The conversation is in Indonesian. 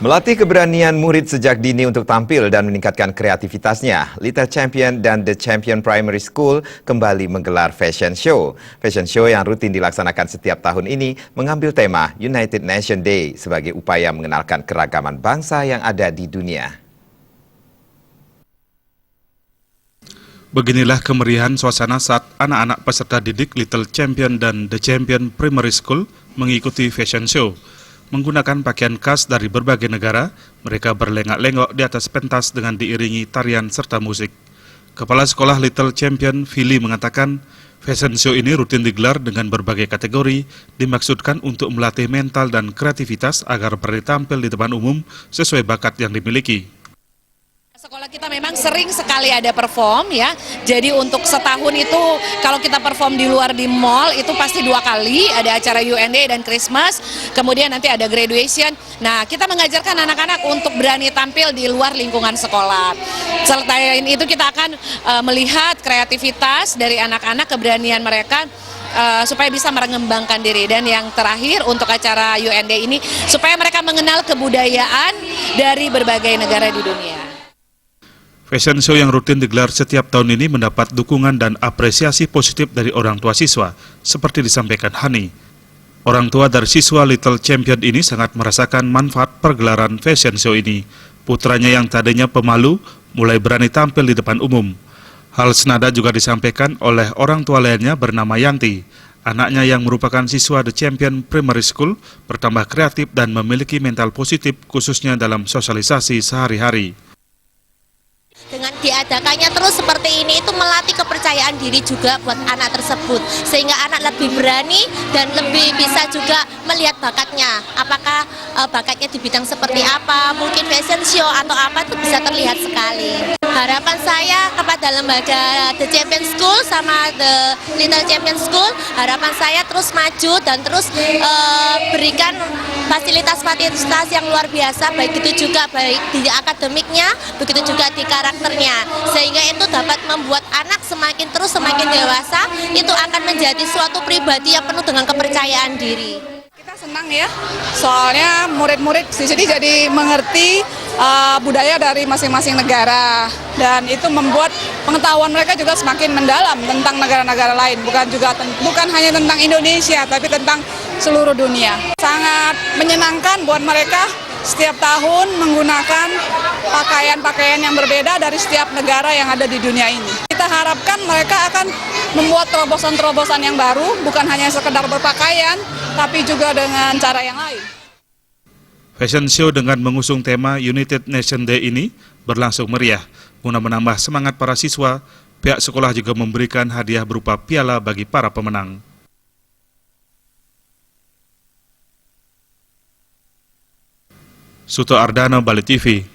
Melatih keberanian murid sejak dini untuk tampil dan meningkatkan kreativitasnya, Little Champion dan The Champion Primary School kembali menggelar fashion show. Fashion show yang rutin dilaksanakan setiap tahun ini mengambil tema United Nation Day sebagai upaya mengenalkan keragaman bangsa yang ada di dunia. Beginilah kemeriahan suasana saat anak-anak peserta didik Little Champion dan The Champion Primary School mengikuti fashion show. Menggunakan pakaian khas dari berbagai negara, mereka berlenggak-lenggok di atas pentas dengan diiringi tarian serta musik. Kepala Sekolah Little Champion, Philly, mengatakan fashion show ini rutin digelar dengan berbagai kategori, dimaksudkan untuk melatih mental dan kreativitas agar berani tampil di depan umum sesuai bakat yang dimiliki. Sekolah kita memang sering sekali ada perform ya, jadi untuk setahun itu kalau kita perform di luar di mall itu pasti 2 kali, ada acara UND dan Christmas, kemudian nanti ada graduation. Nah, kita mengajarkan anak-anak untuk berani tampil di luar lingkungan sekolah. Selain itu kita akan melihat kreativitas dari anak-anak, keberanian mereka supaya bisa mengembangkan diri. Dan yang terakhir untuk acara UND ini supaya mereka mengenal kebudayaan dari berbagai negara di dunia. Fashion show yang rutin digelar setiap tahun ini mendapat dukungan dan apresiasi positif dari orang tua siswa, seperti disampaikan Hani. Orang tua dari siswa Little Champion ini sangat merasakan manfaat pergelaran fashion show ini. Putranya yang tadinya pemalu, mulai berani tampil di depan umum. Hal senada juga disampaikan oleh orang tua lainnya bernama Yanti. Anaknya yang merupakan siswa The Champion Primary School bertambah kreatif dan memiliki mental positif khususnya dalam sosialisasi sehari-hari. Dengan diadakannya terus seperti ini itu melatih kepercayaan diri juga buat anak tersebut, sehingga anak lebih berani dan lebih bisa juga melihat bakatnya, apakah bakatnya di bidang seperti apa, mungkin fashion show atau apa itu bisa terlihat sekali. Harapan saya kepada lembaga The Champion School sama The Little Champion School, harapan saya terus maju dan terus berikan fasilitas-fasilitas yang luar biasa, baik itu juga baik di akademiknya, begitu juga di karakternya, sehingga itu dapat membuat anak semakin dewasa, itu akan menjadi suatu pribadi yang penuh dengan kepercayaan diri. Kita senang ya, soalnya murid-murid di sini jadi mengerti budaya dari masing-masing negara, dan itu membuat pengetahuan mereka juga semakin mendalam tentang negara-negara lain, bukan hanya tentang Indonesia, tapi tentang seluruh dunia. Sangat menyenangkan buat mereka setiap tahun menggunakan pakaian-pakaian yang berbeda dari setiap negara yang ada di dunia ini. Kita harapkan mereka akan membuat terobosan-terobosan yang baru, bukan hanya sekedar berpakaian, tapi juga dengan cara yang lain. Fashion show dengan mengusung tema United Nation Day ini berlangsung meriah. Guna menambah semangat para siswa, pihak sekolah juga memberikan hadiah berupa piala bagi para pemenang. Suto Ardana, Bali TV.